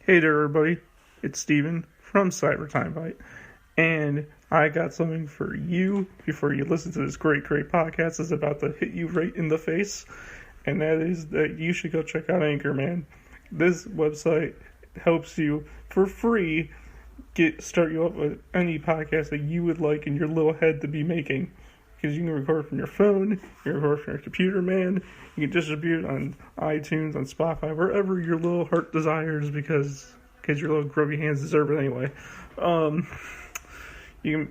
Hey there, everybody. It's Steven from Timebite, and I got something for you before you listen to this great podcast that's about to hit you right in the face, and that is that you should go check out Anchor, man. This website helps you for free start you up with any podcast that you would like in your little head to be making. Because you can record from your phone, you can record from your computer, man. You can distribute on iTunes, on Spotify, wherever your little heart desires, because your little grubby hands deserve it anyway. You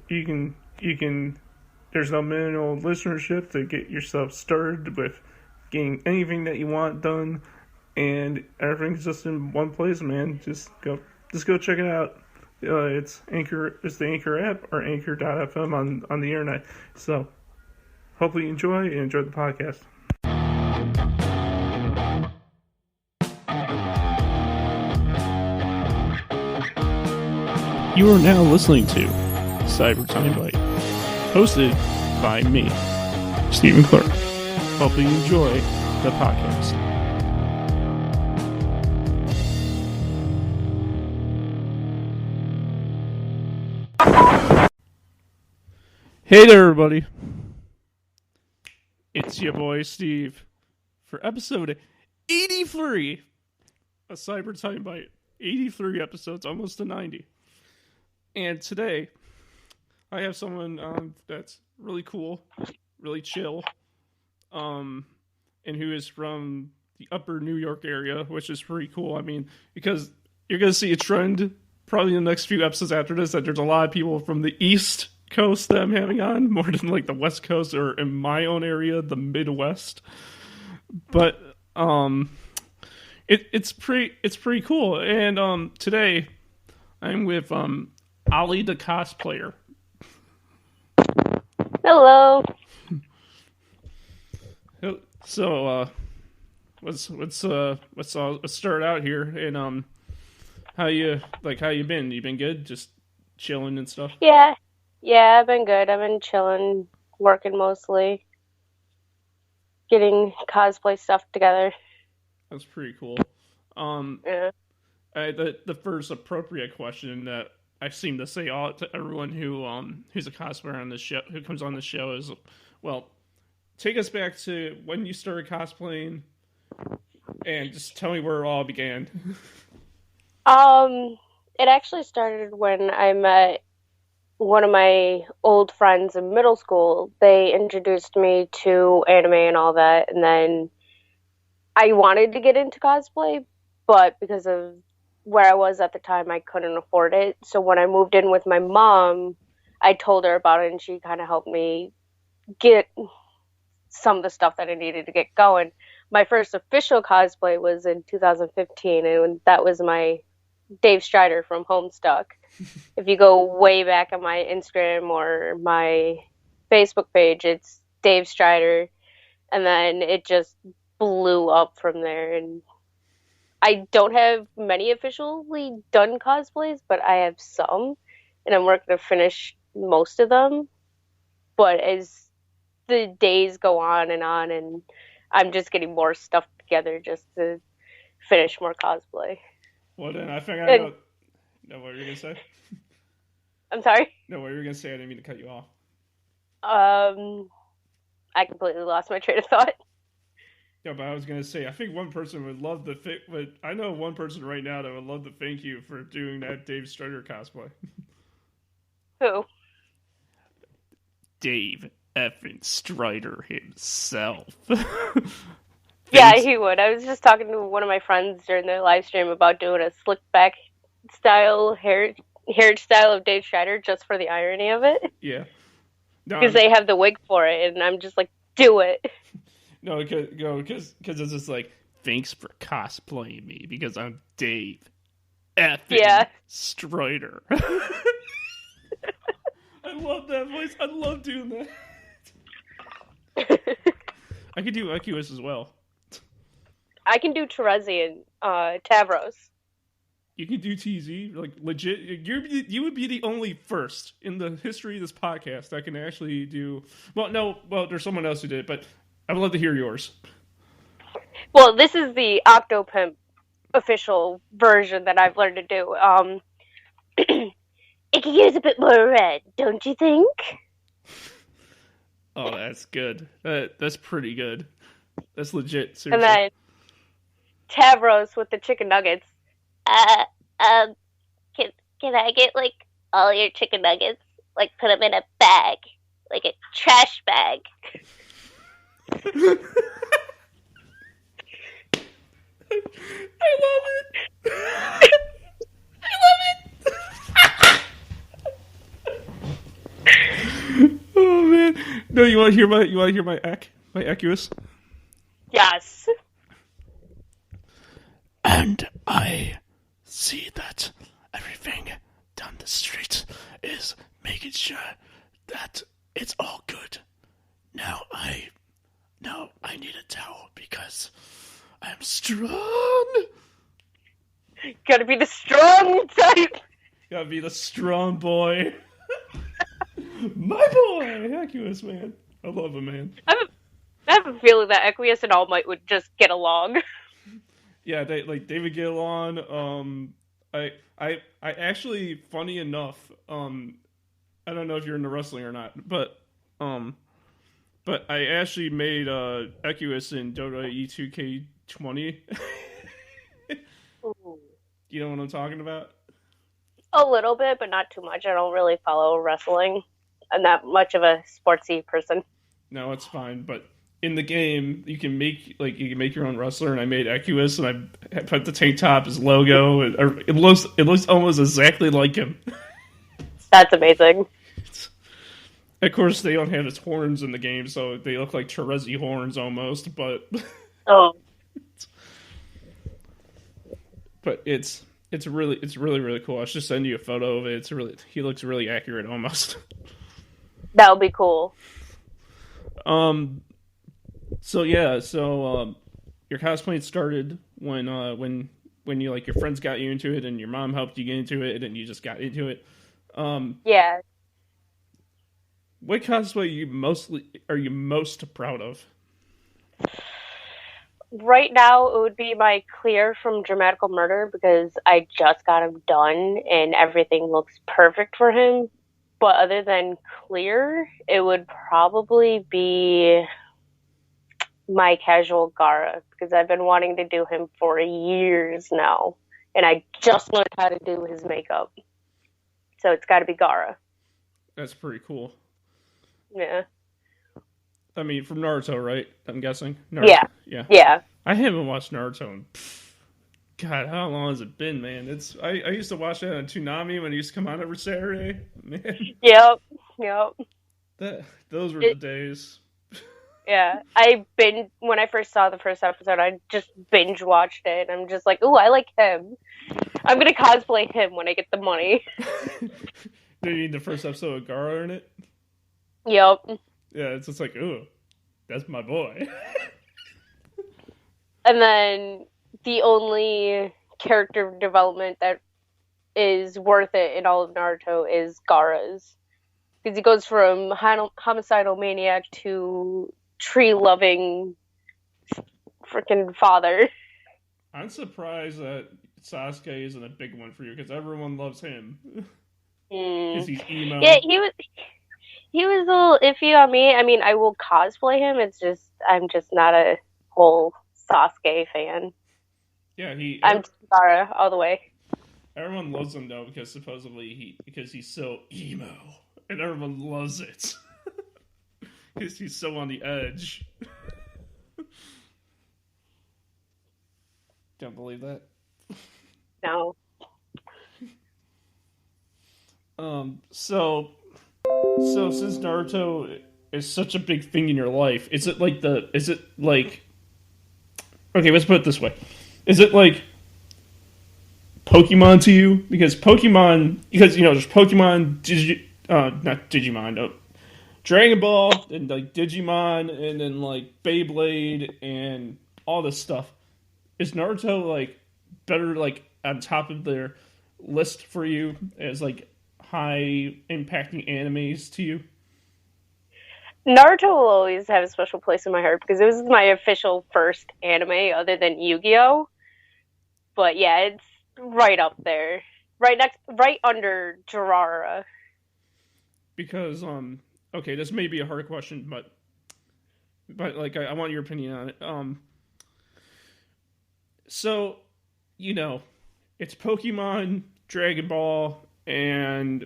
can. There's no minimal listenership to get yourself started with getting anything that you want done, and everything's just in one place, man. Just go check it out. It's Anchor. It's the Anchor app or Anchor.fm on the internet. So, hopefully you enjoy the podcast. You are now listening to Timebite, hosted by me, Stephen Clark. Hopefully you enjoy the podcast. Hey there, everybody. It's your boy, Steve, for episode 83 of Timebite. 83 episodes, almost to 90. And today, I have someone that's really cool, really chill, and who is from the upper New York area, which is pretty cool. I mean, because you're going to see a trend probably in the next few episodes after this that there's a lot of people from the East Coast that I'm having on, more than like the West Coast or in my own area, the Midwest. But it's pretty cool. And today I'm with Ollie the cosplayer. Hello. So let's start out here. And how you been? You been good? Just chilling and stuff? Yeah, I've been good. I've been chilling, working mostly, getting cosplay stuff together. That's pretty cool. Yeah. The first appropriate question that I seem to say all to everyone who's a cosplayer on this show, who comes on the show, is, well, take us back to when you started cosplaying, and just tell me where it all began. It actually started when I met one of my old friends in middle school. They introduced me to anime and all that, and then I wanted to get into cosplay, but because of where I was at the time, I couldn't afford it. So when I moved in with my mom, I told her about it, and she kind of helped me get some of the stuff that I needed to get going. My first official cosplay was in 2015, and that was my Dave Strider from Homestuck. If you go way back on my Instagram or my Facebook page, it's Dave Strider, and then it just blew up from there. And I don't have many officially done cosplays, but I have some, and I'm working to finish most of them. But as the days go on, and I'm just getting more stuff together just to finish more cosplay. Well, then I think I know. No, what were you gonna say? I'm sorry? No, what were you gonna say? I didn't mean to cut you off. I completely lost my train of thought. Yeah, but I was gonna say, I think one person would love but I know one person right now that would love to thank you for doing that Dave Strider cosplay. Who? Dave effing Strider himself. Yeah, he would. I was just talking to one of my friends during the live stream about doing a slick back style hairstyle of Dave Strider just for the irony of it. Yeah. Because they have the wig for it, and I'm just like, do it. No, because it's just like, thanks for cosplaying me, because I'm Dave effing Strider. I love that voice. I love doing that. I could do Equus as well. I can do Terezi and Tavros. You can do TZ, like legit. You would be the only first in the history of this podcast that can actually do. Well, there's someone else who did it, but I would love to hear yours. Well, this is the Octopimp official version that I've learned to do. It could use a bit more red, don't you think? Oh, that's good. That's pretty good. That's legit, And seriously. then Tavros with the chicken nuggets. Uh, um, can can I get like all your chicken nuggets? Like put them in a bag, like a trash bag. I love it. I love it. Oh man. No, you want to hear my Equus? Yes. And I see that everything down the street is making sure that it's all good. Now I need a towel because I'm strong. Gotta be the strong type. Gotta be the strong boy. My boy, Equus, man. I love him, man. I have a feeling that Equius and All Might would just get along. Yeah, they like David Galen. I actually, funny enough, I don't know if you're into wrestling or not, but I actually made Equus in Dota E2K20. Ooh. You know what I'm talking about? A little bit, but not too much. I don't really follow wrestling. I'm not much of a sportsy person. No, it's fine. But in the game, you can make your own wrestler, and I made Equus, and I put the tank top, his logo. It looks almost exactly like him. That's amazing. Of course, they don't have his horns in the game, so they look like Terezi horns almost. But Oh, but it's really cool. I should send you a photo of it. He looks really accurate almost. that would be cool. Um. So yeah. Your cosplay started when you like your friends got you into it and your mom helped you get into it and you just got into it. Yeah. What cosplay are you most proud of? Right now, it would be my Clear from Dramatical Murder because I just got him done and everything looks perfect for him. But other than Clear, it would probably be my casual Gara because I've been wanting to do him for years now. And I just learned how to do his makeup. So it's got to be Gara. That's pretty cool. Yeah. I mean, from Naruto, right? I'm guessing. Yeah. Naruto. Yeah. Yeah. I haven't watched Naruto in God, how long has it been, man? I used to watch that on Toonami when it used to come on every Saturday. Man, Yep. Yep. those were the It, days. yeah. When I first saw the first episode, I just binge watched it. And I'm just like, ooh, I like him. I'm going to cosplay him when I get the money. Did you need the first episode of Gara in it? Yep. Yeah, it's just like, ooh, that's my boy. And then the only character development that is worth it in all of Naruto is Gaara's. Because he goes from homicidal maniac to tree loving freaking father. I'm surprised that Sasuke isn't a big one for you because everyone loves him. Because he's emo. Yeah, he was a little iffy on me. I mean, I will cosplay him. It's just I'm just not a whole Sasuke fan. Yeah, I'm Gaara all the way. everyone loves him though because supposedly because he's so emo and everyone loves it because he's so on the edge. Don't believe that. No. So since Naruto is such a big thing in your life, is it like okay, let's put it this way. Is it like Pokemon to you? Because there's Pokemon, not Digimon, Dragon Ball, and like Digimon, and then like Beyblade, and all this stuff. Is Naruto like better like on top of their list for you as like high impacting animes to you? Naruto will always have a special place in my heart because it was my official first anime other than Yu-Gi-Oh! But yeah, it's right up there, right under Jirara. Because okay, this may be a hard question, but like I want your opinion on it. So you know, it's Pokemon, Dragon Ball, and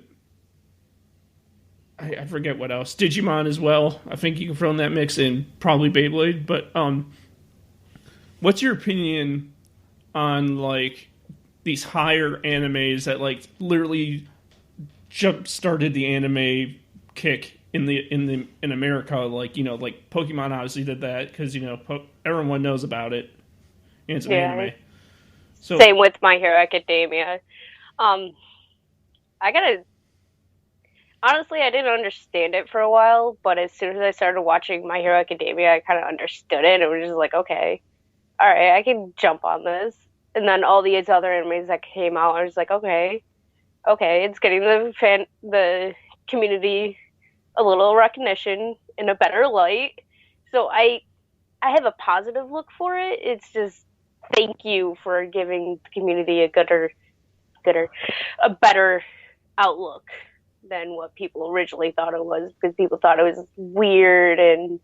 I forget what else. Digimon as well. I think you can throw in that mix in, probably Beyblade. But what's your opinion on like these higher animes that like literally jump started the anime kick in America? Like like Pokemon obviously did that because everyone knows about it and it's an anime. So Same with My Hero Academia. Um, I gotta honestly, I didn't understand it for a while, but as soon as I started watching My Hero Academia, I kind of understood it. It was just like, okay, all right, I can jump on this. And then all these other animes that came out, I was like, okay, it's getting the community a little recognition in a better light. So I have a positive look for it. It's just thank you for giving the community a better outlook than what people originally thought it was, because people thought it was weird and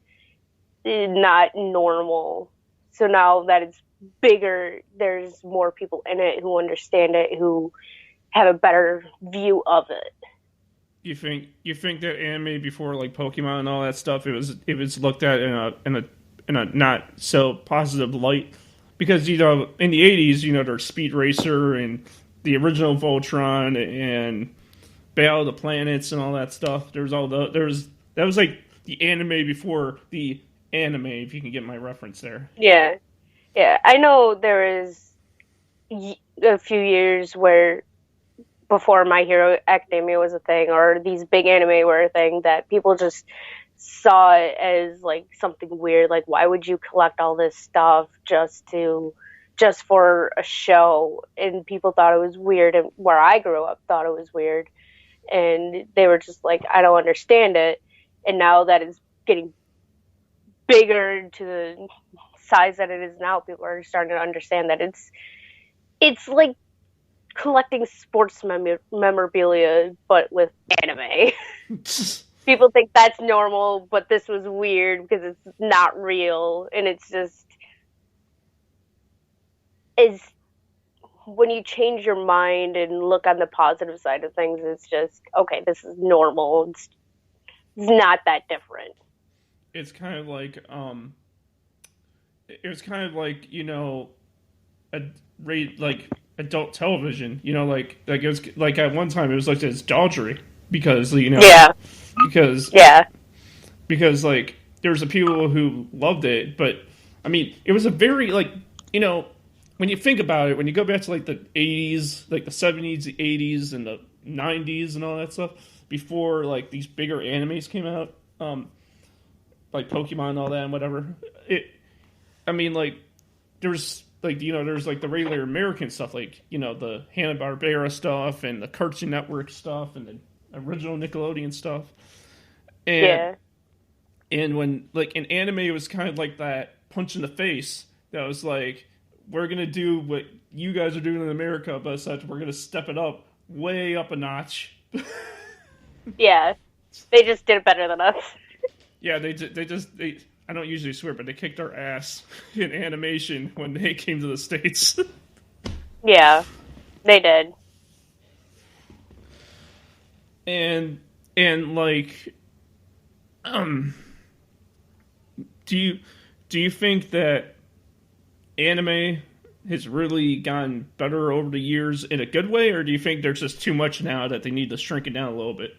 not normal. So now that it's bigger, there's more people in it who understand it, who have a better view of it. you think that anime before like Pokemon and all that stuff, it was looked at in a not so positive light? Because in the 80s, there's Speed Racer and the original Voltron and Battle of the Planets and all that stuff. That was like the anime before the anime, if you can get my reference there. Yeah. I know there is a few years where before My Hero Academia was a thing, or these big anime were a thing, that people just saw it as like something weird. Like, why would you collect all this stuff just for a show? And people thought it was weird, and where I grew up thought it was weird. And they were just like, I don't understand it. And now that it's getting bigger to the size that it is now, people are starting to understand that it's like collecting sports memorabilia, but with anime. People think that's normal, but this was weird because it's not real, and it's just is when you change your mind and look on the positive side of things, it's just okay. This is normal. It's not that different. It's kind of like it was kind of like like adult television. Like it was like at one time it was looked at as dodgery because because like there was a people who loved it, but I mean it was a very like when you think about it, when you go back to like the 80s, like the 70s, the 80s, and the 90s and all that stuff, before like these bigger animes came out, like Pokemon and all that and whatever, like there's like there's like the regular American stuff, like the Hanna-Barbera stuff and the Cartoon Network stuff and the original Nickelodeon stuff, and when like an anime was kind of like that punch in the face that was like, we're gonna do what you guys are doing in America, but such we're gonna step it up way up a notch. Yeah, they just did it better than us. Yeah, they I don't usually swear, but they kicked our ass in animation when they came to the States. Yeah, they did. And like, do you think that anime has really gotten better over the years in a good way, or do you think there's just too much now that they need to shrink it down a little bit?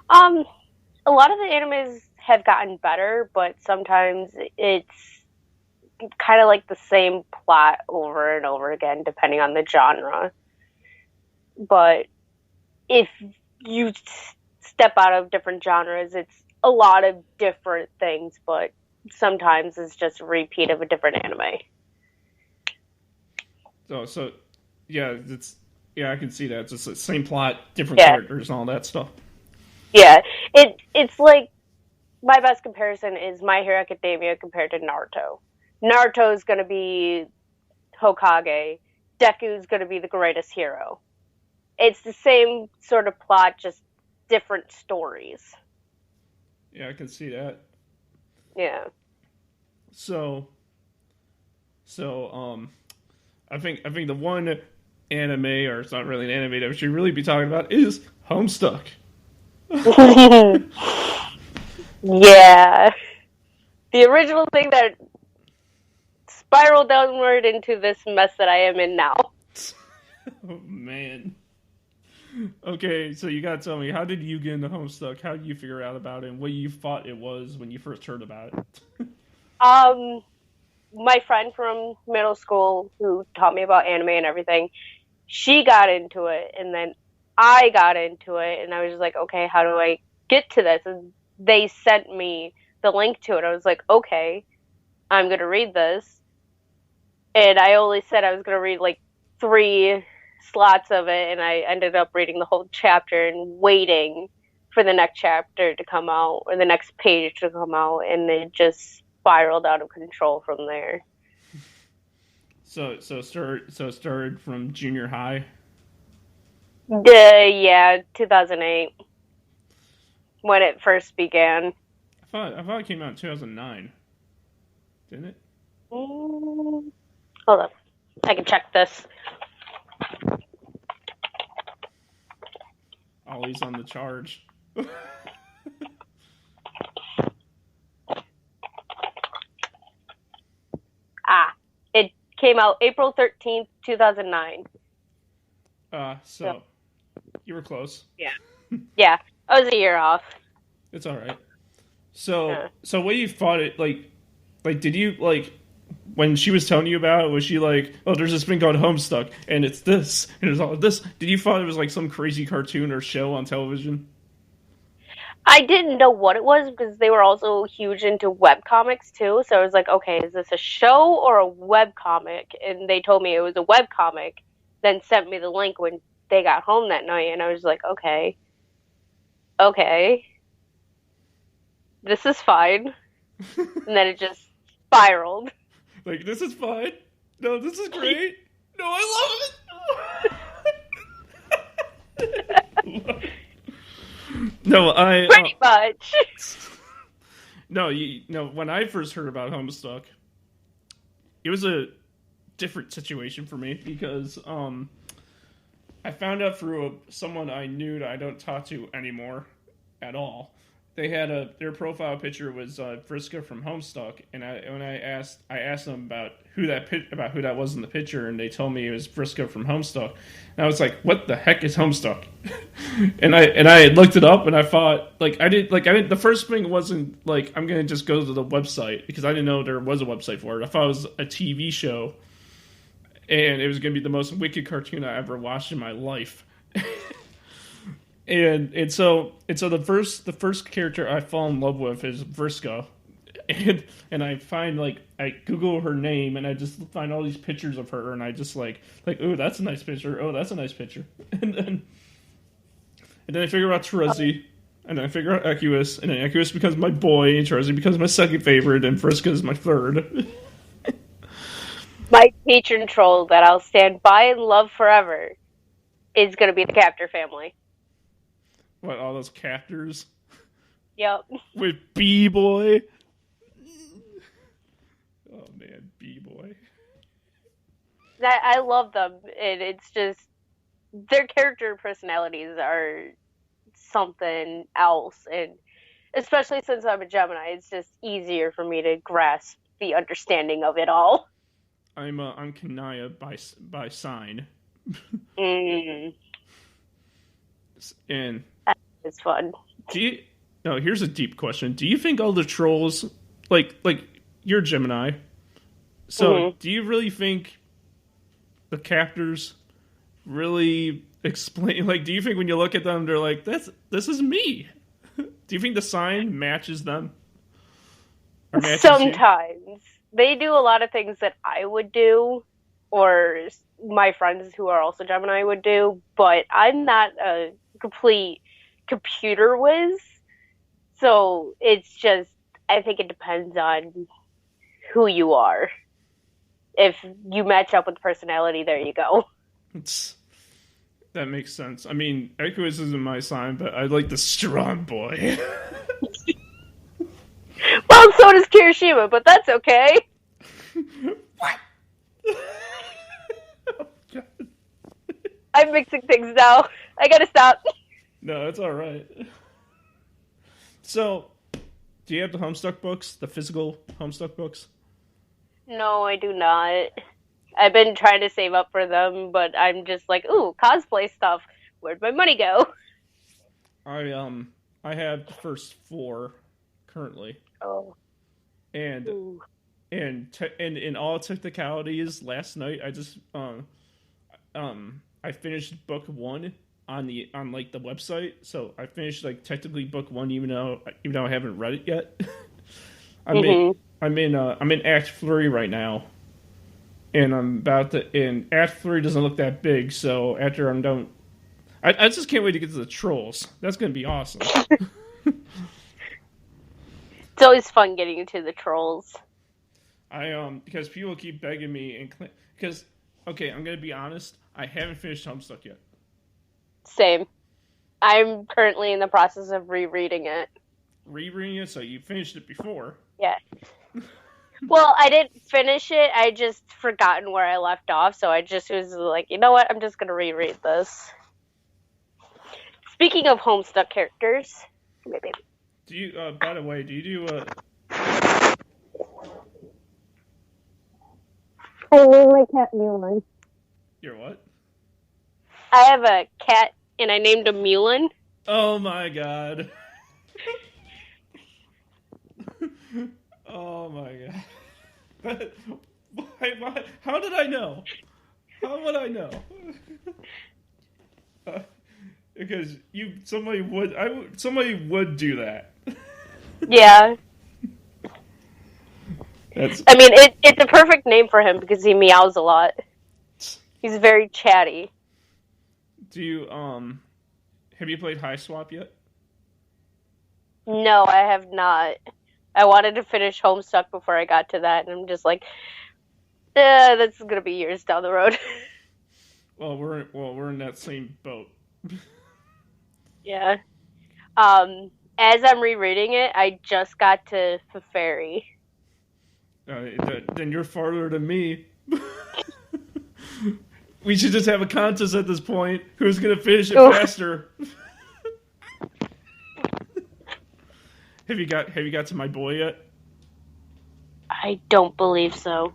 A lot of the animes have gotten better, but sometimes it's kind of like the same plot over and over again, depending on the genre. But if you step out of different genres, it's a lot of different things, but sometimes it's just a repeat of a different anime. So yeah, I can see that. It's just the same plot, different characters and all that stuff. Yeah, it's like, my best comparison is My Hero Academia compared to Naruto. Naruto is going to be Hokage, Deku's going to be the greatest hero. It's the same sort of plot, just different stories. Yeah, I can see that. Yeah. So, I think the one anime, or it's not really an anime that we should really be talking about, is Homestuck. Yeah. The original thing that spiraled downward into this mess that I am in now. Oh man. Okay, so you gotta tell me, how did you get into Homestuck? How did you figure out about it, and what you thought it was when you first heard about it? My friend from middle school who taught me about anime and everything, she got into it, and then I got into it, and I was just like, okay, how do I get to this? And they sent me the link to it. I was like, okay, I'm gonna read this, and I only said I was gonna read like 3 slots of it, and I ended up reading the whole chapter and waiting for the next chapter to come out or the next page to come out, and it just spiraled out of control from there. So it started from junior high. Yeah, 2008 when it first began. I thought it came out in 2009. Didn't it? Hold up, I can check this. Ollie's on the charge. It came out April 13th, 2009. So you were close. Yeah, I was a year off. It's all right. So what you thought it like did you like when she was telling you about it? Was she like, oh, there's this thing called Homestuck, and it's this, and it's all this? Did you thought it was like some crazy cartoon or show on television? I didn't know what it was because they were also huge into webcomics too. So I was like, okay, is this a show or a webcomic? And they told me it was a webcomic, then sent me the link when they got home that night. And I was like, okay, this is fine. And then it just spiraled. Like, this is fine. No, this is great. No, I love it. No, Pretty much. No, when I first heard about Homestuck, it was a different situation for me because I found out through someone I knew that I don't talk to anymore at all. They had their profile picture was Vriska from Homestuck, and I asked them about who that was in the picture, and they told me it was Vriska from Homestuck, and I was like, "What the heck is Homestuck?" and I looked it up, and I thought I didn't. The first thing wasn't like I'm gonna just go to the website because I didn't know there was a website for it. I thought it was a TV show, and it was gonna be the most wicked cartoon I ever watched in my life. And so the first character I fall in love with is Vriska, and I find I Google her name and I just find all these pictures of her and I just like oh, that's a nice picture, oh, that's a nice picture, and then I figure out Terezi, and then I figure out Equus, and then Equus becomes my boy, and Terezi becomes my second favorite, and Vriska is my third. My patron troll that I'll stand by and love forever is going to be the Captor family. What, all those captors? Yep. With B-Boy? Oh, man, B-Boy. I love them, and it's just their character personalities are something else, and especially since I'm a Gemini, it's just easier for me to grasp the understanding of it all. I'm Kanaya by sign. And it's fun. Here's a deep question. Do you think all the trolls, like you're Gemini, so do you really think the captors really explain, do you think when you look at them, they're like, this is me? Do you think the sign matches them? Or matches sometimes. You? They do a lot of things that I would do, or my friends who are also Gemini would do, but I'm not a complete computer whiz, so it's just, I think it depends on who you are. if you match up with personality, there you go. That makes sense. I mean, Equus isn't my sign, but I like the strong boy. Well, so does Kirishima, but that's okay. What? Oh, God. I'm mixing things now. I gotta stop. No, it's all right. So, do you have the Homestuck books? The physical Homestuck books? No, I do not. I've been trying to save up for them, but I'm just like, ooh, cosplay stuff. Where'd my money go? I have the first 4 currently. Oh. And Ooh. and in all technicalities, last night I just I finished book 1 on like the website. So I finished like technically book 1 even though I haven't read it yet. I'm in Act 3 right now. And I'm about to and Act 3 doesn't look that big, so after I'm done I just can't wait to get to the trolls. That's going to be awesome. It's always fun getting into the trolls. Because people keep begging me because okay, I'm gonna be honest, I haven't finished Homestuck yet. Same. I'm currently in the process of rereading it. Rereading it, so you finished it before. Yeah. Well, I didn't finish it. I just forgotten where I left off, so I just was like, you know what? I'm just gonna reread this. Speaking of Homestuck characters, maybe. Do you? By the way, do you do? I named my cat Mulan. Your what? I have a cat, and I named him Mulan. Oh my god. Oh my god. Why? How did I know? How would I know? Because somebody would do that. Yeah. That's. I mean, it's a perfect name for him because he meows a lot. He's very chatty. Do you have you played High Swap yet? No, I have not. I wanted to finish Homestuck before I got to that, and I'm just like, that's gonna be years down the road. Well, we're in that same boat. Yeah. As I'm rereading it, I just got to Fairy. Then you're farther than me. We should just have a contest at this point. Who's gonna finish it faster? Have you got to my boy yet? I don't believe so.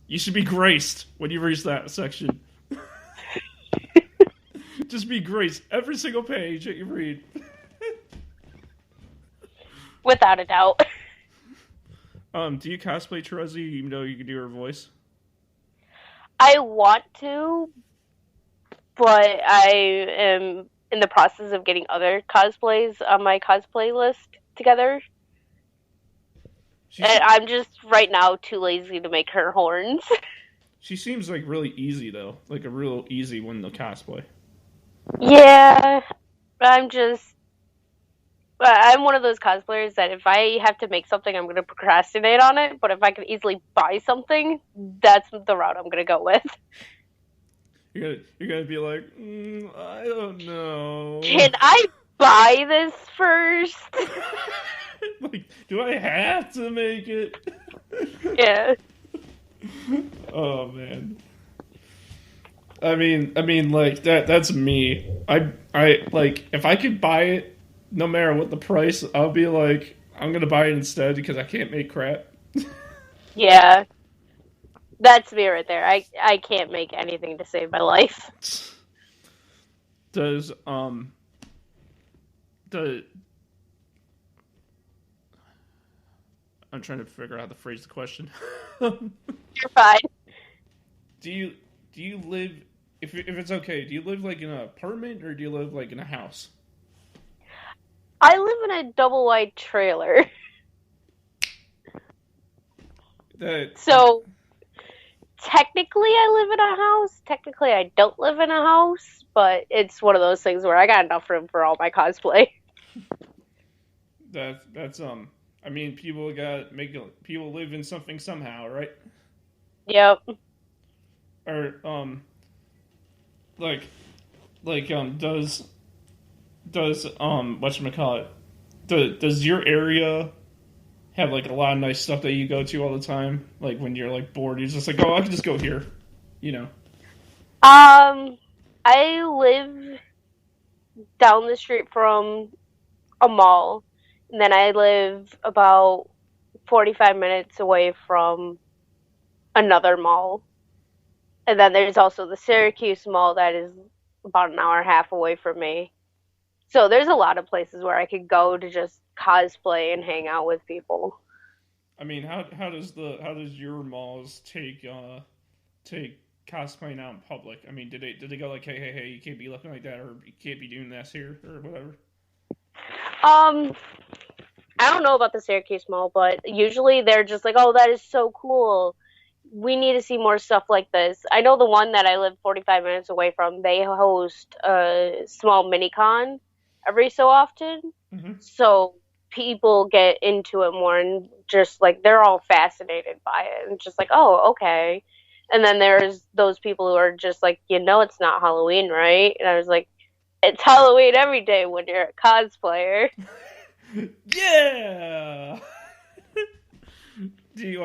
You should be graced when you reach that section. Just be graced every single page that you read. Without a doubt. Do you cosplay Terezi even though you can do her voice? I want to, but I am in the process of getting other cosplays on my cosplay list together. And I'm just right now too lazy to make her horns. She seems like really easy though, like a real easy one to cosplay. Yeah, I'm one of those cosplayers that if I have to make something, I'm going to procrastinate on it. But if I can easily buy something, that's the route I'm going to go with. You're gonna be like, I don't know. Can I buy this first? Like, do I have to make it? Yeah. Oh man. I mean, like that's me. I like if I could buy it, no matter what the price, I'll be like, I'm gonna buy it instead because I can't make crap. Yeah, that's me right there. I can't make anything to save my life. Does I'm trying to figure out how to phrase the question. You're fine. Do you live if it's okay? Do you live like in an apartment or do you live like in a house? I live in a double wide trailer. So technically I live in a house. Technically I don't live in a house, but it's one of those things where I got enough room for all my cosplay. That's I mean people live in something somehow, right? Yep. Or like does whatchamacallit, does your area have like a lot of nice stuff that you go to all the time? Like when you're like bored, you're just like, oh, I can just go here, you know? Um, I live down the street from a mall, and then I live about 45 minutes away from another mall. And then there's also the Syracuse Mall that is about an hour and a half away from me. So there's a lot of places where I could go to just cosplay and hang out with people. I mean, how does your malls take cosplaying out in public? I mean, did they go like, hey, you can't be looking like that, or you can't be doing this here, or whatever? Um, I don't know about the Syracuse Mall, but usually they're just like, "Oh, that is so cool. We need to see more stuff like this." I know the one that I live 45 minutes away from, they host a small mini con every so often. Mm-hmm. So people get into it more and just like they're all fascinated by it and just like, "Oh, okay." And then there's those people who are just like, it's not Halloween, right? And I was like, it's Halloween every day when you're a cosplayer. Yeah. Do you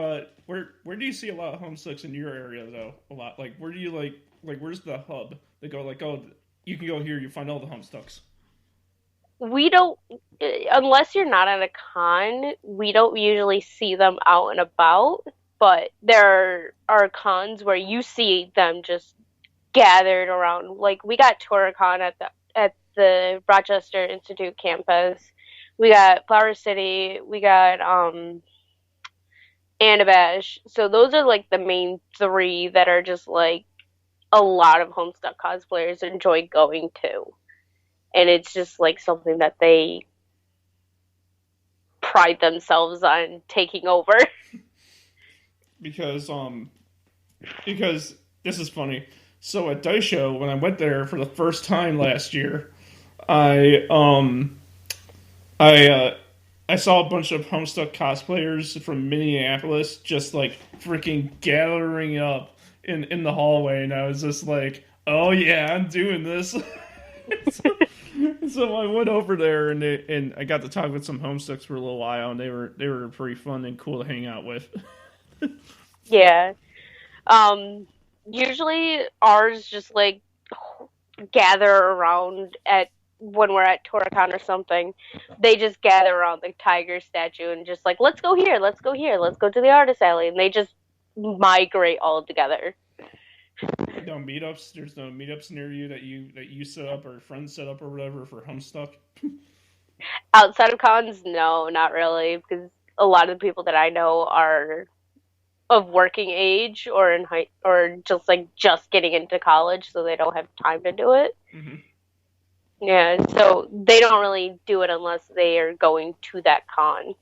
where do you see a lot of homestucks in your area though? A lot, like where do you like where's the hub? They go like, oh, you can go here, you find all the homestucks. We don't, unless you're not at a con, we don't usually see them out and about. But there are cons where you see them just gathered around. Like we got Toricon at the Rochester Institute campus. We got Flower City. We got Anabash. So those are like the main three that are just like a lot of Homestuck cosplayers enjoy going to. And it's just like something that they pride themselves on taking over. Because because this is funny. So at Dice Show, when I went there for the first time last year, I I I saw a bunch of Homestuck cosplayers from Minneapolis just like freaking gathering up in the hallway, and I was just like, "Oh yeah, I'm doing this." so I went over there and I got to talk with some Homestucks for a little while, and they were pretty fun and cool to hang out with. Yeah. Um, Usually ours just like gather around at when we're at Toricon or something. They just gather around the tiger statue and just like, let's go here, let's go here, let's go to the artist alley, and they just migrate all together. No meetups. There's no meetups near you that you set up or friends set up or whatever for Homestuck. Outside of cons, no, not really, because a lot of the people that I know are of working age or in high or just like just getting into college, so they don't have time to do it. Mm-hmm. Yeah, so they don't really do it unless they are going to that con.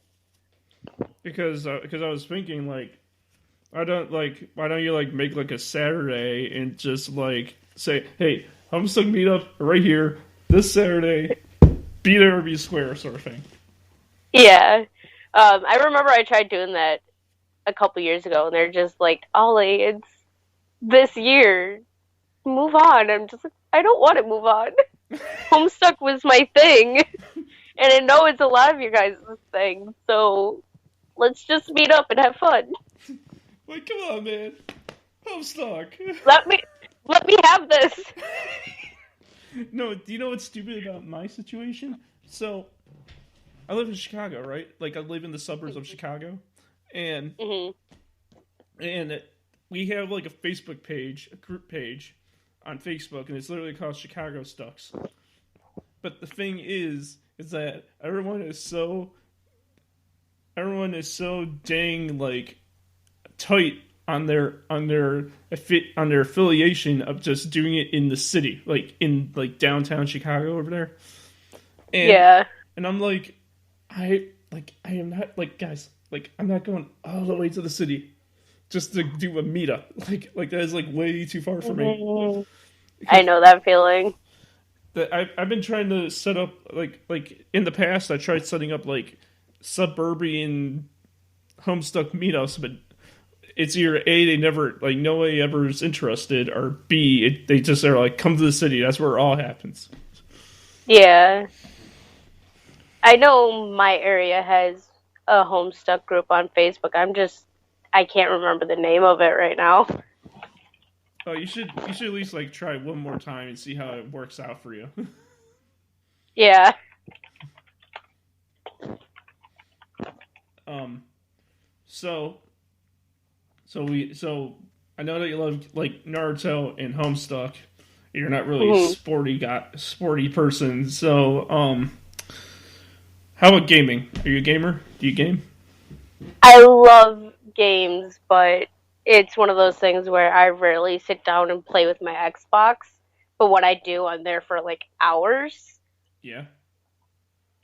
Because I was thinking like why don't you like make like a Saturday and just like say, hey, Homestuck meetup right here this Saturday, be there or be square sort of thing. Yeah, I remember I tried doing that a couple years ago, and they're just like, Ollie, it's this year. Move on. I'm just like, I don't want to move on. Homestuck was my thing, and I know it's a lot of you guys' thing. So let's just meet up and have fun. Like, come on, man, Homestuck. Let me let me have this. No, do you know what's stupid about my situation? So I live in Chicago, right? Like I live in the suburbs of Chicago, and Hmm. and we have like a Facebook page, a group page on Facebook, and it's literally called Chicago Stucks. But the thing is that everyone is so dang like tight on their affiliation of just doing it in the city, like in like downtown Chicago over there. And Yeah. and I'm like, I am not like guys, like I'm not going all the way to the city just to do a meetup. Like that is like way too far for me. Mhm. I know that feeling. That I've been trying to set up like in the past I tried setting up like suburban Homestuck meetups, but it's either A, they never, like, nobody ever is interested, or B, they just are like, come to the city. That's where it all happens. Yeah. I know my area has a Homestuck group on Facebook. I can't remember the name of it right now. Oh, you should at least like try one more time and see how it works out for you. Yeah. So I know that you love like Naruto and Homestuck. You're not really a sporty person. So how about gaming? Are you a gamer? Do you game? I love games, but it's one of those things where I rarely sit down and play with my Xbox. But when I do, I'm there for like hours. Yeah.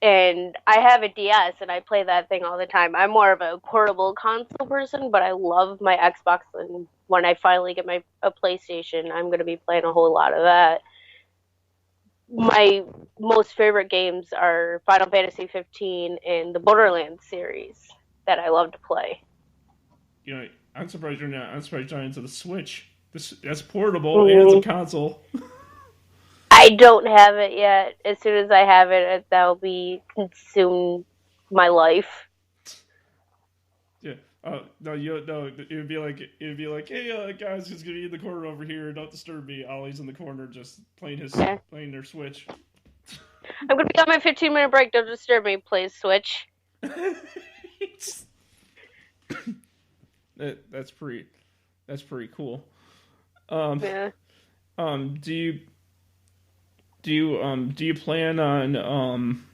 And I have a DS and I play that thing all the time. I'm more of a portable console person, but I love my Xbox. And when I finally get a PlayStation, I'm going to be playing a whole lot of that. My most favorite games are Final Fantasy 15 and the Borderlands series that I love to play. You know, I'm surprised you're not. I'm surprised you're not into the Switch. That's portable and it's a console. I don't have it yet. As soon as I have it, that'll be consume my life. Yeah. No, it'd be like, hey, guys, just gonna be in the corner over here. Don't disturb me. Ollie's in the corner, just playing their Switch. I'm gonna be on my 15-minute break. Don't disturb me. Play Switch. That's pretty cool. Yeah. Do you plan on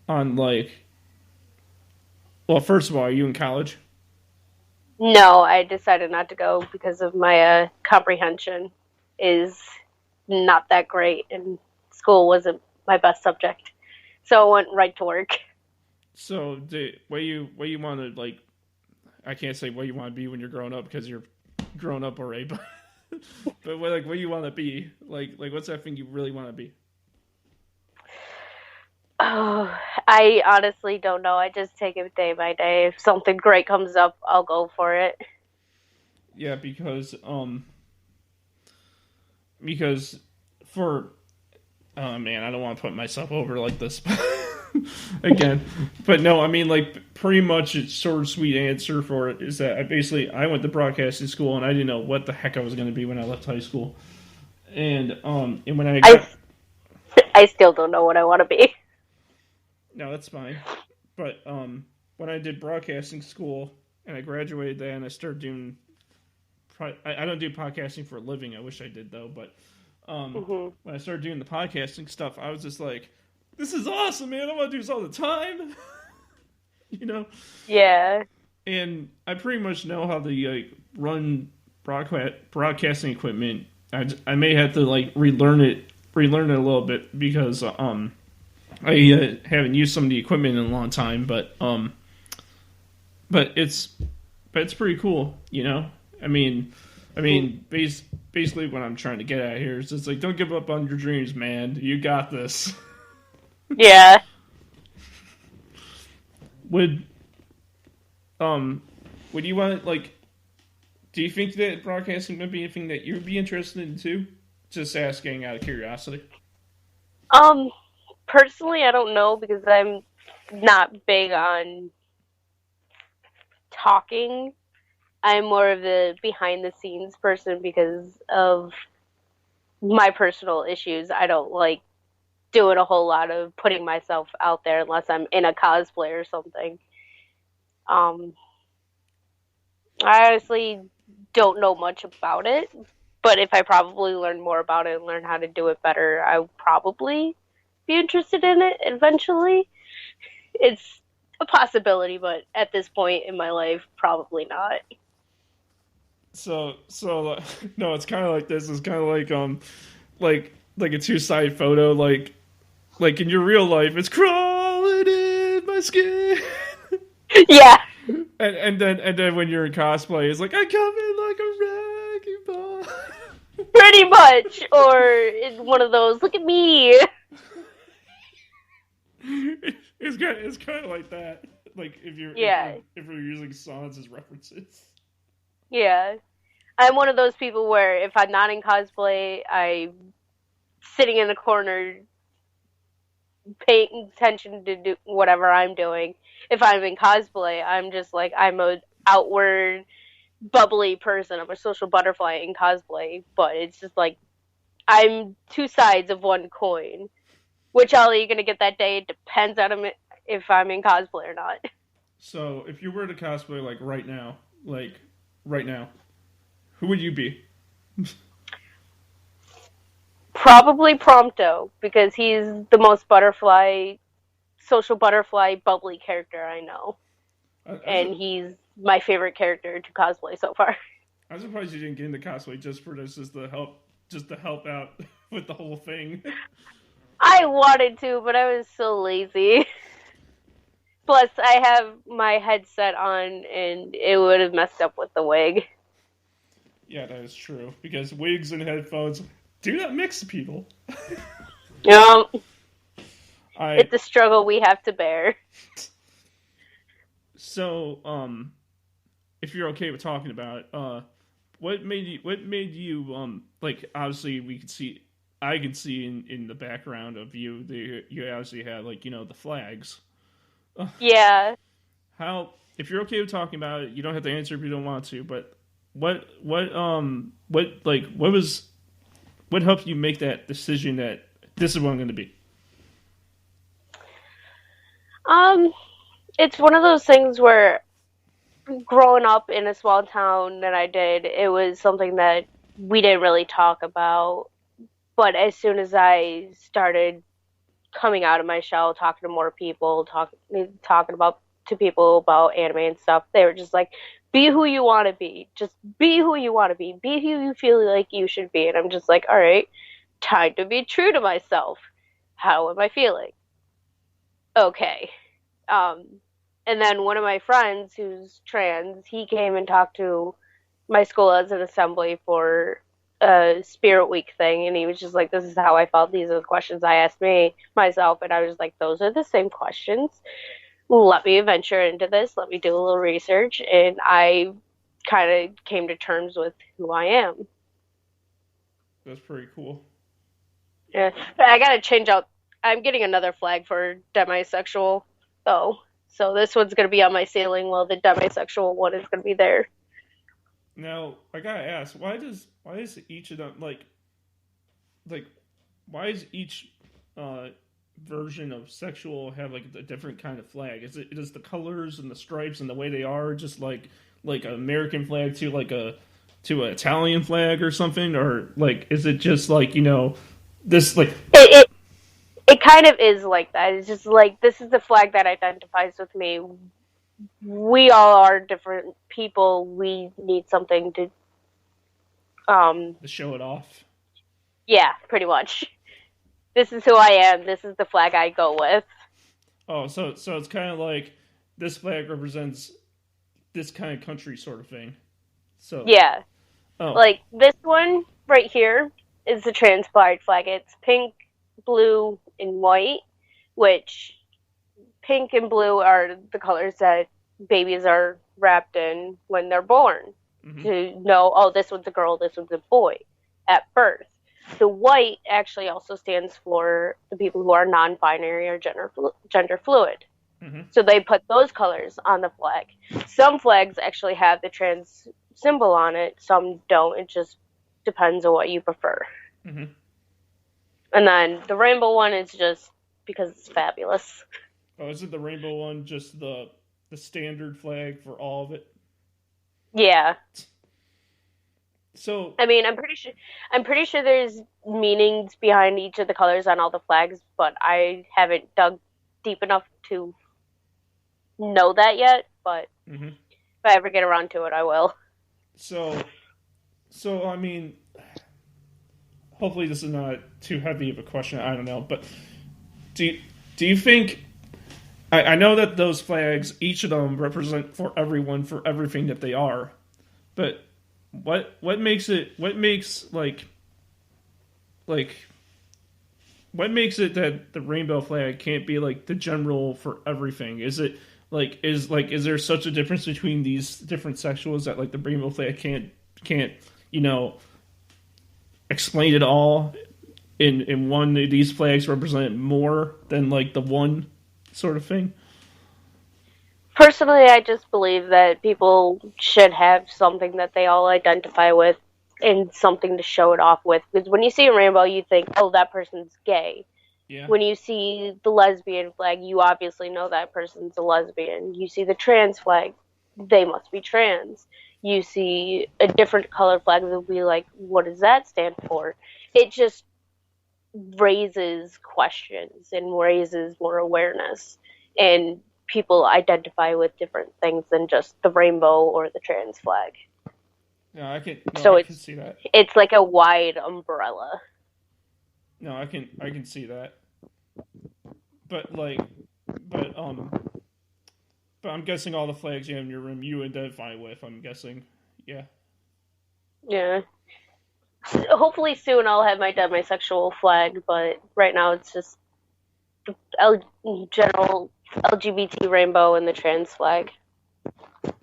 like? Well, first of all, are you in college? No, I decided not to go because of my comprehension is not that great, and school wasn't my best subject, so I went right to work. So, what you want to like? I can't say what you want to be when you're growing up because you're grown up already, but what you want to be? Like what's that thing you really want to be? Oh, I honestly don't know. I just take it day by day. If something great comes up, I'll go for it. Yeah, because for oh man, I don't want to put myself over like this again, but no, I mean like pretty much it's sort of sweet answer for it is that I went to broadcasting school and I didn't know what the heck I was going to be when I left high school, and when I still don't know what I want to be. No, that's fine. But when I did broadcasting school and I graduated that and I started doing, I don't do podcasting for a living. I wish I did though. But when I started doing the podcasting stuff, I was just like, "This is awesome, man! I want to do this all the time." You know? Yeah. And I pretty much know how to run broadcasting equipment. I may have to like relearn it a little bit because I haven't used some of the equipment in a long time, but it's pretty cool, you know. I mean, basically, what I'm trying to get at here is it's like, don't give up on your dreams, man. You got this. Yeah. Would you want like? Do you think that broadcasting would be anything that you would be interested in too? Just asking out of curiosity. Personally, I don't know because I'm not big on talking. I'm more of the behind the scenes person because of my personal issues. I don't like doing a whole lot of putting myself out there unless I'm in a cosplay or something. I honestly don't know much about it, but if I probably learn more about it and learn how to do it better, I would probably be interested in it eventually. It's a possibility, but at this point in my life, probably not. So no, it's kind of like this. It's kind of like a two-sided photo. Like in your real life, it's crawling in my skin. Yeah. And then when you're in cosplay, it's like I come in like a wrecking ball. Pretty much, or it's one of those. Look at me. It's kind of like that. Like if you're using songs as references. Yeah. I'm one of those people where if I'm not in cosplay, I'm sitting in the corner paying attention to do whatever I'm doing. If I'm in cosplay, I'm just like I'm a outward bubbly person. I'm a social butterfly in cosplay, but it's just like I'm two sides of one coin. Which Ollie you gonna get that day? It depends on if I'm in cosplay or not. So if you were to cosplay like right now, who would you be? Probably Prompto because he's the most social butterfly, bubbly character I know, I, and he's my favorite character to cosplay so far. I'm surprised you didn't get into cosplay just for this, just to help out with the whole thing. I wanted to, but I was so lazy. Plus, I have my headset on, and it would have messed up with the wig. Yeah, that is true because wigs and headphones do not mix people. Um, I it's a struggle we have to bear. so if you're okay with talking about it, what made you like obviously we could see I can see in the background of you obviously had like the flags. Yeah. How if you're okay with talking about it, you don't have to answer if you don't want to, but what helped you make that decision that this is what I'm going to be? Um, it's one of those things where growing up in a small town that I did, it was something that we didn't really talk about. But as soon as I started coming out of my shell, talking to more people, talking about to people about anime and stuff, they were just like, "Be who you want to be. Just be who you want to be. Be who you feel like you should be." And I'm just like, "All right, time to be true to myself. How am I feeling? Okay." Um, and then one of my friends who's trans, he came and talked to my school as an assembly for a Spirit Week thing, and he was just like, "This is how I felt. These are the questions I asked myself," and I was like, "Those are the same questions. Let me venture into this. Let me do a little research," and I kind of came to terms with who I am. That's pretty cool. Yeah, I gotta change out. I'm getting another flag for demisexual though, so this one's gonna be on my ceiling, while the demisexual one is gonna be there. Now I gotta ask, why is each of them like why is each uh, version of sexual have like a different kind of flag? Is the colors and the stripes and the way they are just like an American flag to an Italian flag or something, or like is it just like this like It it kind of is like that. It's just like this is the flag that identifies with me. We all are different people. We need something to to show it off? yeah, pretty much. This is who I am. This is the flag I go with. Oh, so it's kind of like this flag represents this kind of country sort of thing. So Yeah. oh Like this one right here is the trans pride flag. It's pink, blue, and white, which pink and blue are the colors that babies are wrapped in when they're born hmm to know, oh, this one's a girl, this one's a boy at birth. The white actually also stands for the people who are non-binary or gender fluid. hmm So they put those colors on the flag. Some flags actually have the trans symbol on it, some don't. It just depends on what you prefer. hmm And then the rainbow one is just because it's fabulous. Oh, is it the rainbow one just the standard flag for all of it? Yeah. So I mean, I'm pretty sure there's meanings behind each of the colors on all the flags, but I haven't dug deep enough to know that yet, but hmm if I ever get around to it, I will. so so I mean, hopefully this is not too heavy of a question. I don't know, but do you, do you think I know that those flags, each of them represent for everyone for everything that they are, but what makes like what makes it that the rainbow flag can't be like the general for everything? Is it Is there such a difference between these different sexuals that like the rainbow flag can't you know explain it all in one? These flags represent more than like the one sort of thing. Personally, I just believe that people should have something that they all identify with and something to show it off with. Because when you see a rainbow, you think, oh, that person's gay. Yeah. When you see the lesbian flag, you obviously know that person's a lesbian. You see the trans flag, they must be trans. You see a different color flag, they'll be like, what does that stand for? It just raises questions and raises more awareness. And people identify with different things than just the rainbow or the trans flag. No, So I can see that. it's like a wide umbrella. No, I can see that. But like, but um, but I'm guessing all the flags you have in your room you identify with. I'm guessing, yeah. Yeah. Hopefully soon I'll have my demisexual flag, but right now it's just the general LGBT rainbow and the trans flag.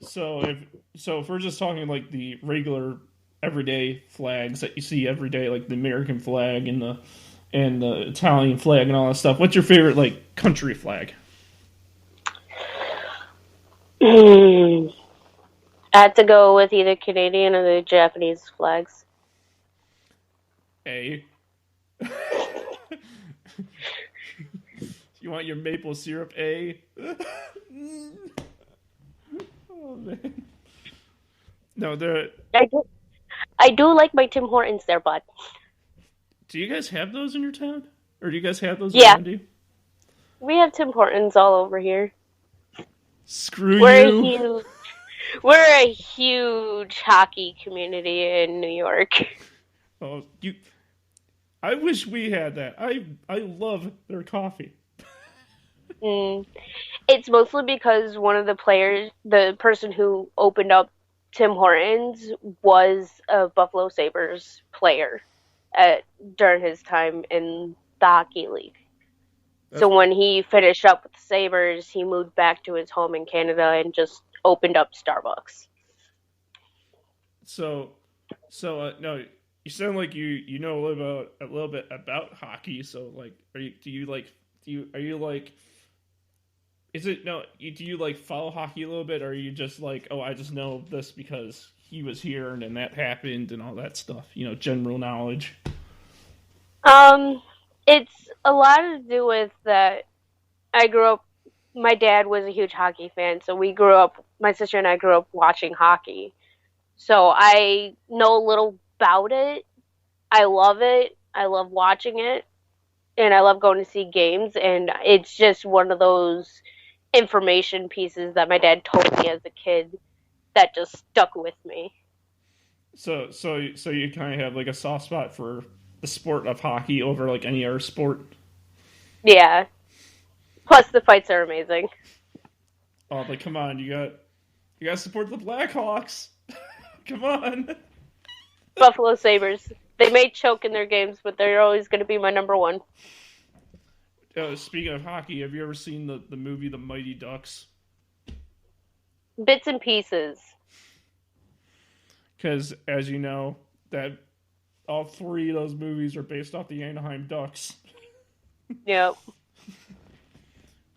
So if we're just talking like the regular everyday flags that you see every day, like the American flag and the Italian flag and all that stuff, what's your favorite like country flag? I had to go with either Canadian or the Japanese flags. A. You want your maple syrup, A? Oh man. No, I do like my Tim Hortons there, bud. do you guys have those in your town? Or do you guys have those Yeah, around you? we have Tim Hortons all over here. Screw We're a you. huge, we're a huge hockey community in New York. Oh, you. I wish we had that. I love their coffee. Mm. It's mostly because one of the players, the person who opened up Tim Hortons, was a Buffalo Sabres player during his time in the hockey league. That's So when he finished up with the Sabres, he moved back to his home in Canada and just opened up Starbucks. so no. You sound like you know a little bit about hockey. So like, are you like? Is it no? Do you like follow hockey a little bit, or are you just like, oh, I just know this because he was here and then that happened and all that stuff? General knowledge. Um, it's a lot to do with that. I grew up. My dad was a huge hockey fan, so we grew up. My sister and I grew up watching hockey, so I know a little about it. I love it. I love watching it, and I love going to see games. And it's just one of those information pieces that my dad told me as a kid that just stuck with me. So you kind of have like a soft spot for the sport of hockey over like any other sport. Yeah. Plus, the fights are amazing. Oh, but come on, you got to support the Blackhawks. Come on. Buffalo Sabres. They may choke in their games, but they're always going to be my number one. Speaking of hockey, have you ever seen the movie The Mighty Ducks? Bits and pieces. Because as you know, that all three of those movies are based off the Anaheim Ducks. Yep.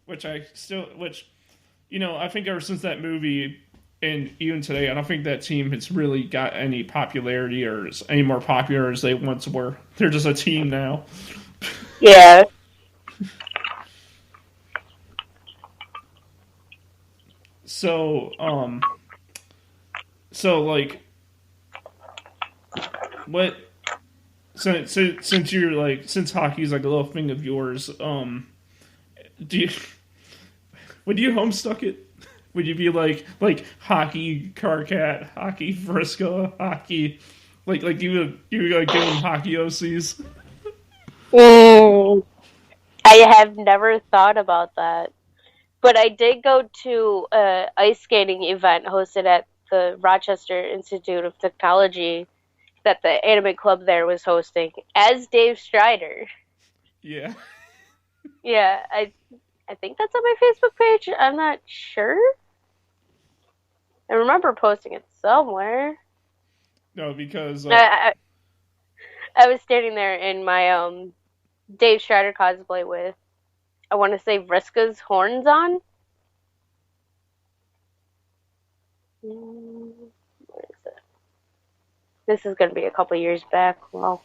which I think ever since that movie and even today, I don't think that team has really got any popularity or is any more popular as they once were. They're just a team now. Yeah. So, like, what? Since you're like, since hockey's like a little thing of yours, do you would you homestuck it? Would you be like hockey Carcat, hockey Frisco, hockey like you like give them hockey OCs? Mm, I have never thought about that. But I did go to a ice skating event hosted at the Rochester Institute of Technology that the anime club there was hosting as Dave Strider. Yeah. Yeah, I think that's on my Facebook page. I'm not sure. I remember posting it somewhere. No, because I was standing there in my Dave Strider cosplay with, I want to say, Vriska's horns on. Where is it? This is going to be a couple years back. Well,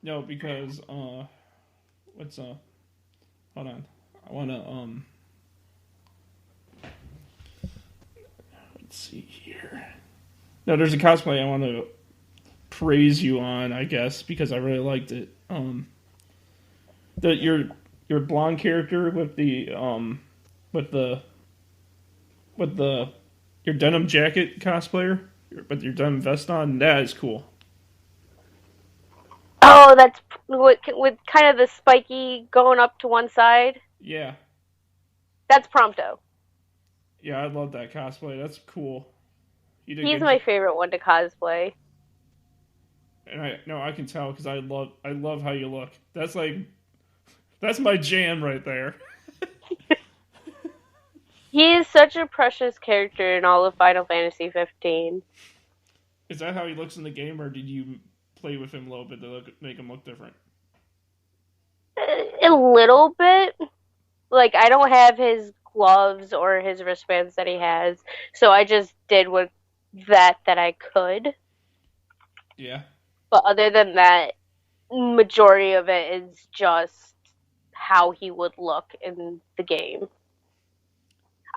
no, because what's hold on. I want to let's see here. No, there's a cosplay I want to praise you on, I guess, because I really liked it. Your blonde character with the with the with the your denim jacket cosplayer with your denim vest on, that is cool. oh, that's with kind of the spiky going up to one side. Yeah. That's Prompto. Yeah, I love that cosplay. That's cool. He's my favorite one to cosplay. And I can tell because I love how you look. That's my jam right there. He is such a precious character in all of Final Fantasy 15. Is that how he looks in the game, or did you play with him a little bit to make him look different? A little bit. Like, I don't have his gloves or his wristbands that he has, so I just did with that I could. Yeah. But other than that, majority of it is just how he would look in the game.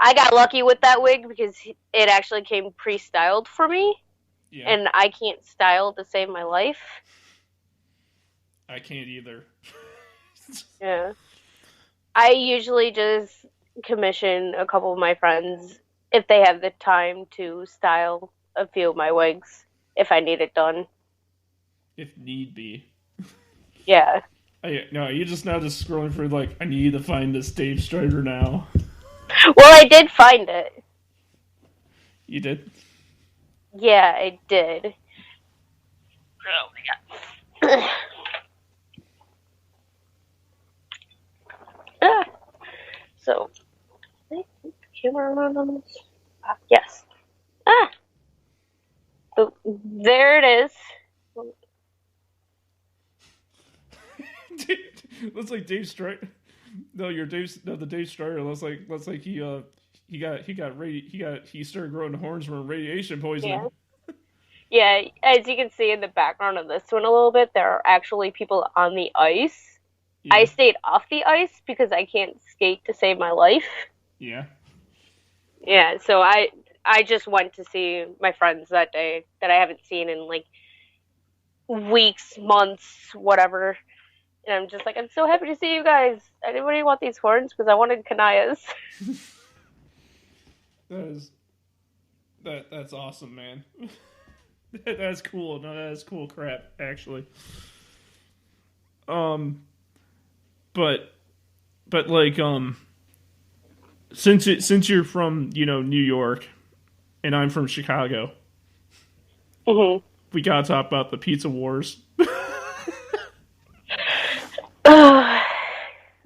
I got lucky with that wig because it actually came pre-styled for me. Yeah. And I can't style to save my life. I can't either. Yeah. I usually just commission a couple of my friends if they have the time to style a few of my wigs if I need it done. If need be. Yeah. You're just now just scrolling through like, I need to find this Dave Strider now. Well, I did find it. You did? Yeah, I did. Oh my god. So, camera on this? Yes. So, there it is. Looks like Dave Strider. No, the Dave Strider looks like he started growing horns from radiation poisoning. Yeah, as you can see in the background of this one a little bit, there are actually people on the ice. Yeah. I stayed off the ice because I can't skate to save my life. Yeah. Yeah, so I just went to see my friends that day that I haven't seen in like weeks, months, whatever. And I'm just like, I'm so happy to see you guys. Anybody want these horns? Because I wanted Kanaya's. That's awesome, man. That's cool. No, that's cool crap, actually. But like, since you're from, New York, and I'm from Chicago, mm-hmm. We gotta talk about the pizza wars.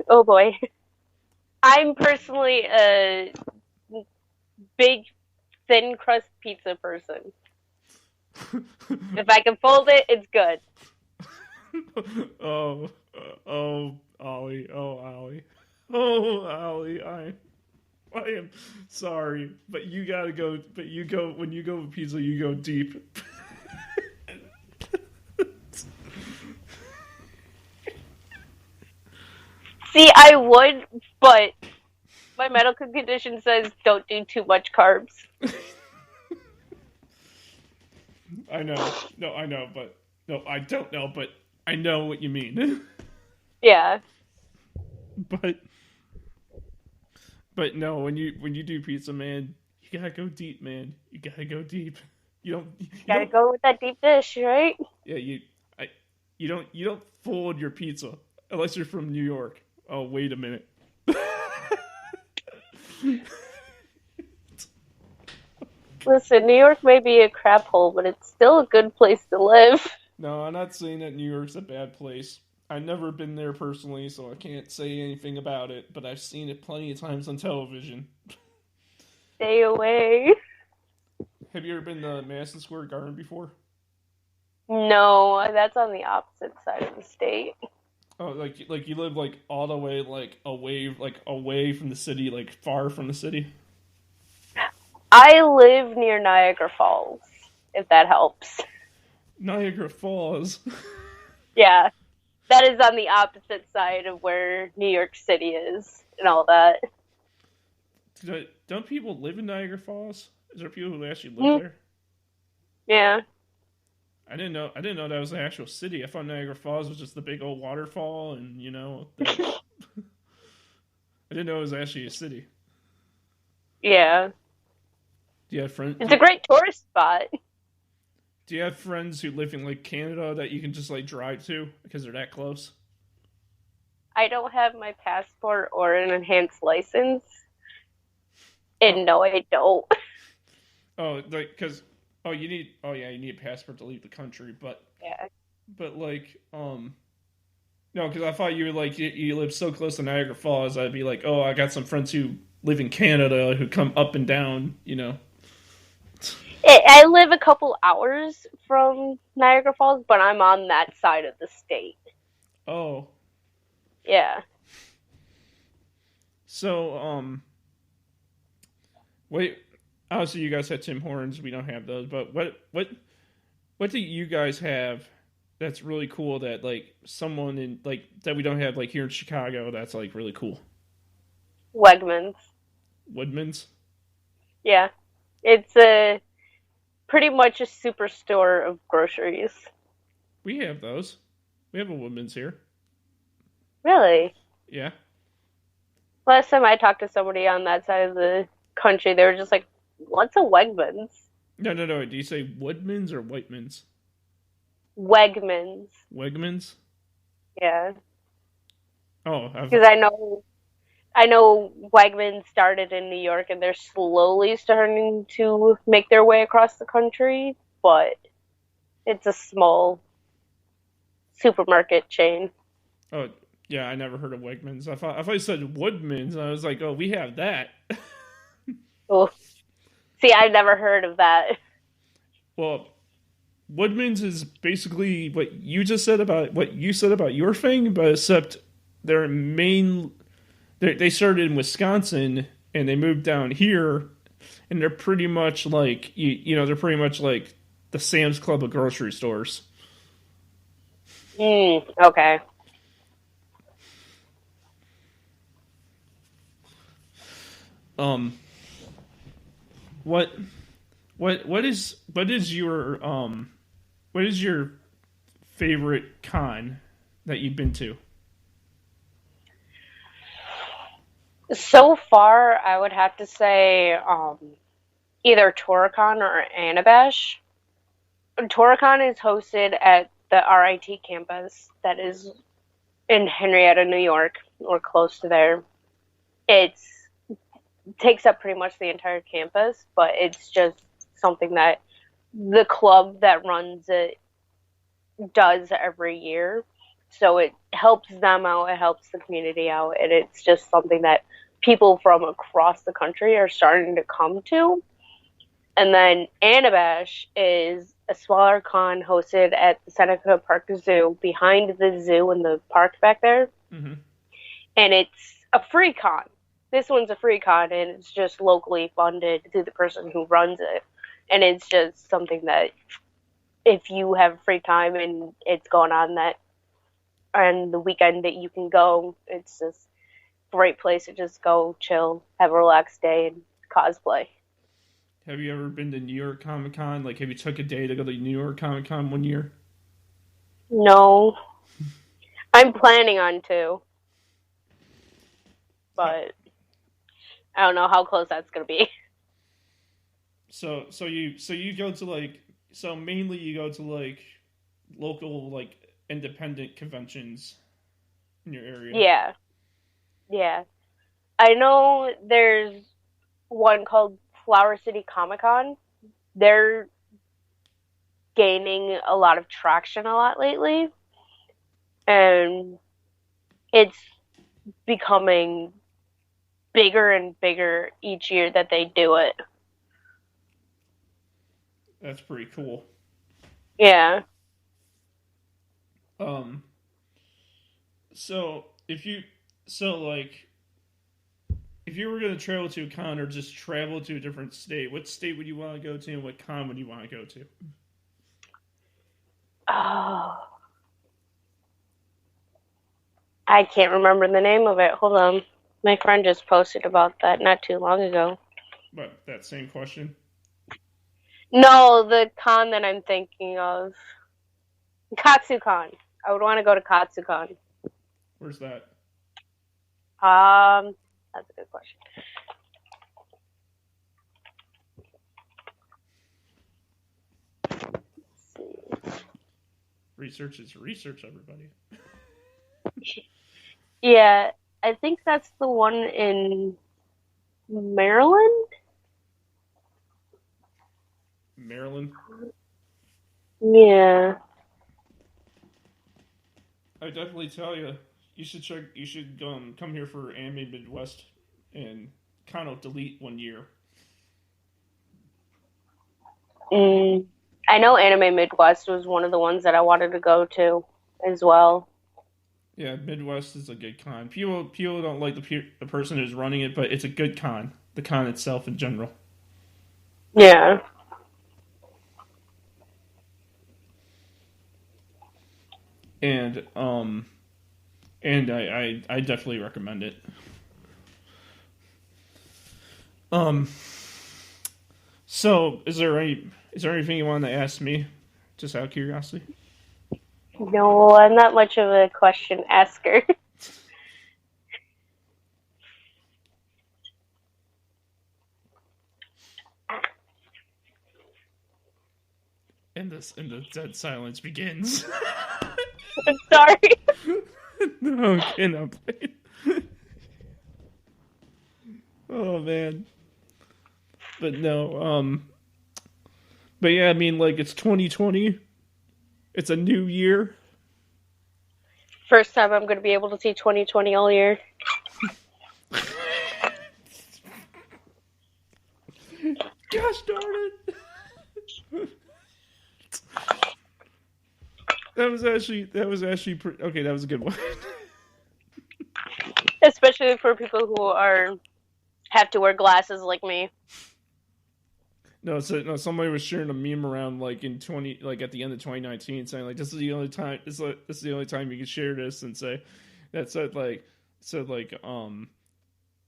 Oh boy. I'm personally a big, thin crust pizza person. If I can fold it, it's good. Ollie. Ollie, I am sorry, but you gotta go. But when you go with pizza, you go deep. See, I would, but my medical condition says don't do too much carbs. I know. No, I know, but no, I don't know, but I know what you mean. Yeah. But no, when you do pizza, man, you gotta go deep, man. You gotta go deep. You gotta go with that deep dish, right? Yeah, you don't fold your pizza unless you're from New York. Oh, wait a minute. Listen, New York may be a crap hole, but it's still a good place to live. No, I'm not saying that New York's a bad place. I've never been there personally, so I can't say anything about it, but I've seen it plenty of times on television. Stay away. Have you ever been to Madison Square Garden before? No, that's on the opposite side of the state. Oh, like you live like all the way like away from the city, like far from the city. I live near Niagara Falls, if that helps. Niagara Falls. Yeah, that is on the opposite side of where New York City is and all that. Don't people live in Niagara Falls? Is there people who actually live Mm, there? yeah. I didn't know. I didn't know that was an actual city. I thought Niagara Falls was just the big old waterfall, and I didn't know it was actually a city. Yeah. Do you have friends? It's a great tourist spot. Do you have friends who live in like Canada that you can just like drive to because they're that close? I don't have my passport or an enhanced license. Oh, And no, I don't. oh, like because you need you need a passport to leave the country, Yeah. but like no, because I thought you were like you live so close to Niagara Falls. I'd be like, oh, I got some friends who live in Canada who come up and down. I live a couple hours from Niagara Falls, but I'm on that side of the state. Oh, Yeah. so wait. Obviously, you guys had Tim Hortons. We don't have those, but what do you guys have that's really cool that like someone in like that we don't have like here in Chicago that's like really cool? Wegmans. Woodman's. Yeah. It's a pretty much a superstore of groceries. We have those. We have a Woodman's here. Really? Yeah. Last time I talked to somebody on that side of the country, they were just like, "What's a Wegmans?" No, no, no. Do you say Woodman's or Whiteman's? Wegmans. Wegmans. Yeah. Oh, Because I know Wegmans started in New York and they're slowly starting to make their way across the country, but it's a small supermarket chain. oh, yeah. I never heard of Wegmans. I thought you said Woodman's. I was like, oh, we have that. Oh, see, I never heard of that. Well, Woodman's is basically what you just said about what you said about your thing, but except their main they started in Wisconsin and they moved down here, and they're pretty much like they're pretty much like the Sam's Club of grocery stores. Okay. Um, what what is your favorite con that you've been to? So far, I would have to say either Toricon or Anabash. Toricon is hosted at the RIT campus that is in Henrietta, New York, or close to there. It's takes up pretty much the entire campus, but it's just something that the club that runs it does every year. So it helps them out, it helps the community out, and it's just something that people from across the country are starting to come to. And then Anabash is a smaller con hosted at the Seneca Park Zoo, behind the zoo in the park back there. Mm-hmm. And it's a free con. This one's a free con, and it's just locally funded through the person who runs it. And it's just something that if you have free time and it's going on that on the weekend that you can go, it's just a great place to just go chill, have a relaxed day, and cosplay. Have you ever been to New York Comic Con? Like, have you took a day to go to New York Comic Con one year? No, I'm planning on to, Uh, but I don't know how close that's gonna be. So you go to like so mainly you go to like local like independent conventions in your area. Yeah, yeah. I know there's one called Flower City Comic Con. They're gaining a lot of traction a lot lately. And it's becoming bigger and bigger each year that they do it. That's pretty cool. Yeah. So if you if you were going to travel to a con or just travel to a different state, what state would you want to go to, and what con would you want to go to? Oh. I can't remember the name of it. Hold on. My friend just posted about that not too long ago. But that same question. No, the con that I'm thinking of. Katsucon. I would want to go to Katsucon. Where's that? That's a good question. Let's see. Research is research, everybody. Yeah, I think that's the one in Maryland. Maryland. Yeah. I definitely tell you, you should check. You should come here for Anime Midwest and kind of delete 1 year. I know Anime Midwest was one of the ones that I wanted to go to as well. Yeah, Midwest is a good con. People don't like the person who's running it, but it's a good con. The con itself in general. Yeah. And I definitely recommend it. So is there anything you want to ask me, just out of curiosity? No, I'm not much of a question asker. And the dead silence begins. I'm sorry. No, I'm playing. Oh man. But no, but yeah, I mean, like, it's 2020. It's a new year. First time I'm going to be able to see 2020 all year. Gosh darn it. That was actually okay. That was a good one. Especially for people who have to wear glasses like me. No, somebody was sharing a meme around like at the end of 2019, saying like this is the only time you can share this, and say that said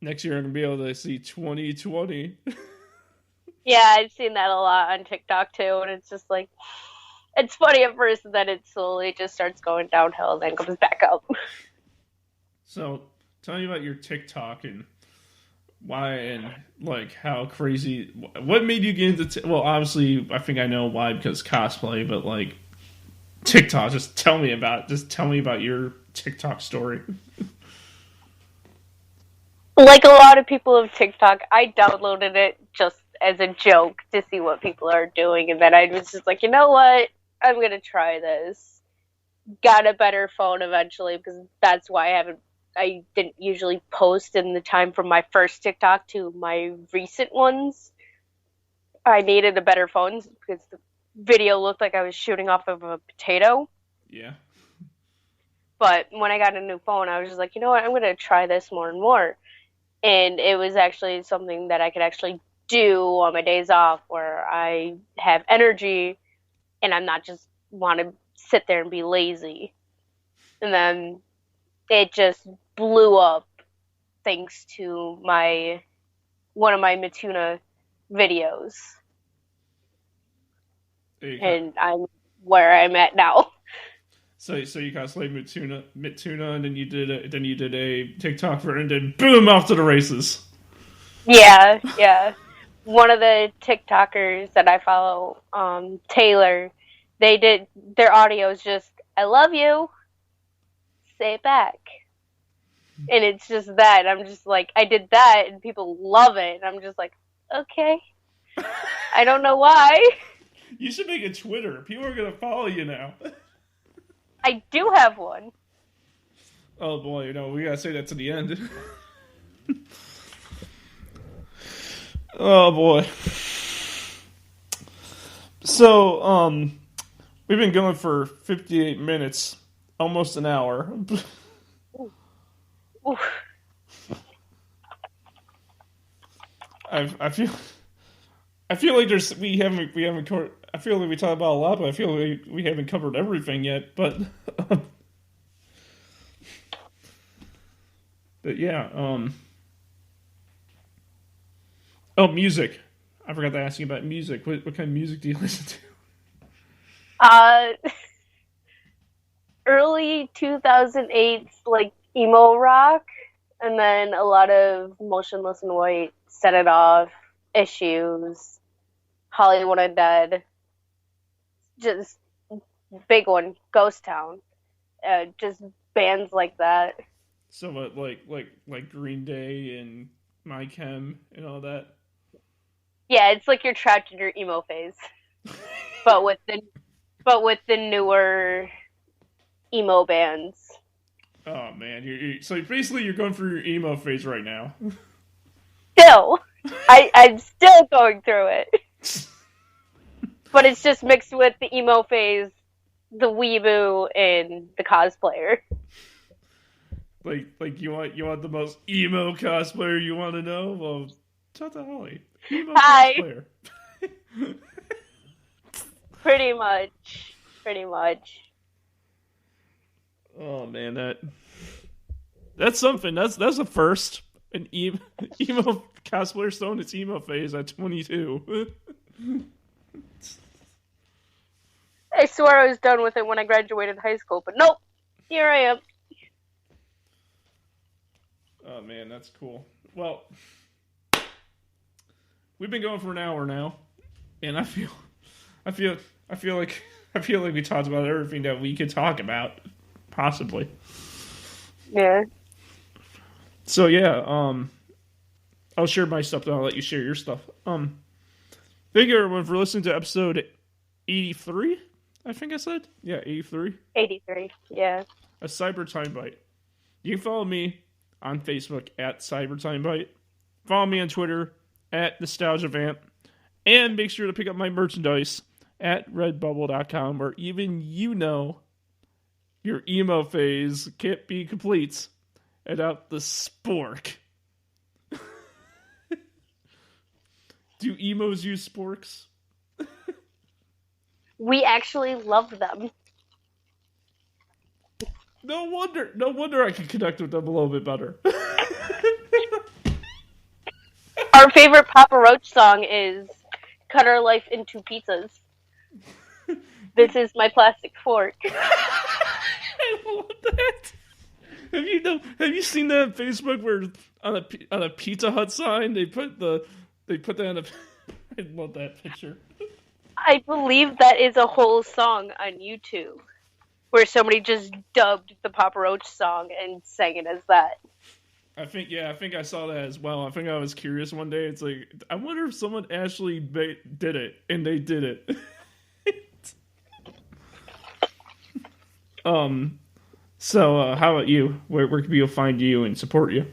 next year I'm gonna be able to see 2020. Yeah, I've seen that a lot on TikTok too, and it's just like, it's funny at first, and then it slowly just starts going downhill and then comes back up. So tell me about your TikTok and why, and like how crazy. What made you get into? Well, obviously, I think I know why, because cosplay. But like TikTok, just tell me about your TikTok story. Like a lot of people of TikTok, I downloaded it just as a joke to see what people are doing, and then I was just like, you know what? I'm gonna try this. Got a better phone eventually, because that's why I didn't usually post in the time from my first TikTok to my recent ones. I needed a better phone because the video looked like I was shooting off of a potato. Yeah. But when I got a new phone, I was just like, you know what? I'm going to try this more and more. And it was actually something that I could actually do on my days off, where I have energy and I'm not just want to sit there and be lazy. And then it just blew up thanks to one of my Matuna videos. And I'm where I'm at now. So you cosplayed Mituna, and then you did a TikTok for it, and then boom, off to the races. Yeah. One of the TikTokers that I follow, Taylor, their audio is just, I love you, say it back. And it's just that. I'm just like, I did that, and people love it. And I'm just like, okay. I don't know why. You should make a Twitter. People are gonna follow you now. I do have one. Oh boy, we gotta say that to the end. Oh boy. So, we've been going for 58 minutes, almost an hour. Oof. I feel like we haven't covered. I feel like we talked about a lot, but I feel like we haven't covered everything yet. But yeah. Oh, music. I forgot to ask you about music. What kind of music do you listen to? Early 2008s, like emo rock, and then a lot of Motionless in White, Set It Off, Issues, Hollywood Undead, just big one, Ghost Town, just bands like that. So what, like Green Day and My Chem and all that? Yeah, it's like you're trapped in your emo phase, but with the newer emo bands. Oh man, so basically you're going through your emo phase right now. Still, I'm still going through it, but it's just mixed with the emo phase, the weeboo, and the cosplayer. Like you want the most emo cosplayer you want to know? Well, talk to Ollie. Emo Hi. cosplayer. Pretty much. Oh man, that's something. That's a first. An emo cosplayer still in its emo phase at 22. I swore I was done with it when I graduated high school, but nope. Here I am. Oh man, that's cool. Well, we've been going for an hour now, and I feel like we talked about everything that we could talk about, possibly. Yeah. So yeah, I'll share my stuff, then I'll let you share your stuff. Thank you everyone for listening to episode 83. I think I said, yeah, 83. 83. Yeah. A Cyber Timebite. You can follow me on Facebook at Cyber Timebite. Follow me on Twitter at NostalgiaVamp, and make sure to pick up my merchandise at Redbubble.com, where even your emo phase can't be complete without the spork. Do emos use sporks? We actually love them. No wonder I can connect with them a little bit better. Our favorite Papa Roach song is Cut Our Life into Pizzas. This is my plastic fork. I love that. Have you seen that on Facebook where on a Pizza Hut sign they put that on a I love that picture. I believe that is a whole song on YouTube where somebody just dubbed the Papa Roach song and sang it as that. I think I saw that as well. I think I was curious one day. It's like, I wonder if someone actually did it, and they did it. So how about you? Where can people find you and support you?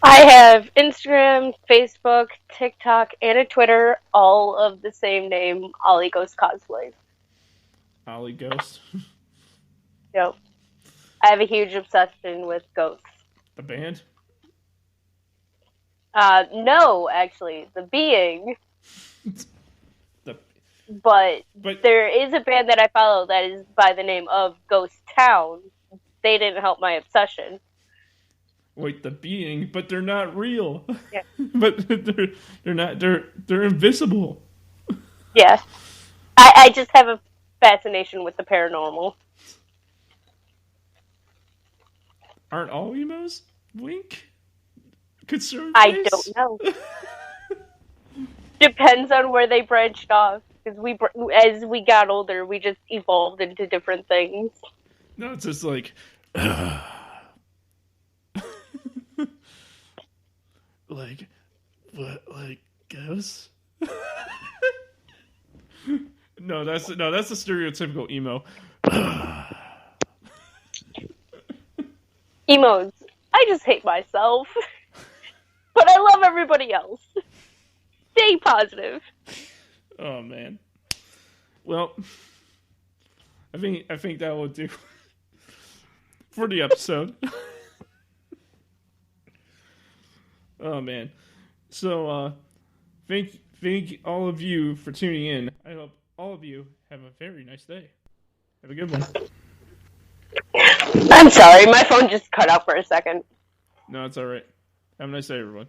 I have Instagram, Facebook, TikTok, and a Twitter, all of the same name, Ollie Ghost Cosplay. Ollie Ghost. Yep. I have a huge obsession with ghosts. The band? No, actually, the being. But But there is a band that I follow that is by the name of Ghost Town. They didn't help my obsession. wait, the being, but they're not real. Yeah. But they're not. They're invisible. Yeah. I just have a fascination with the paranormal. Aren't all emos? Wink. Concerned I face? don't know. Depends on where they branched off. Because as we got older, we just evolved into different things. No, it's just like, like what, like ghosts? No, that's the stereotypical emo. Emos. I just hate myself. But I love everybody else. Stay positive. Oh man. Well, I think that will do for the episode. Oh man. So thank all of you for tuning in. I hope all of you have a very nice day. Have a good one. I'm sorry, my phone just cut out for a second. No, it's all right. Have a nice day, everyone.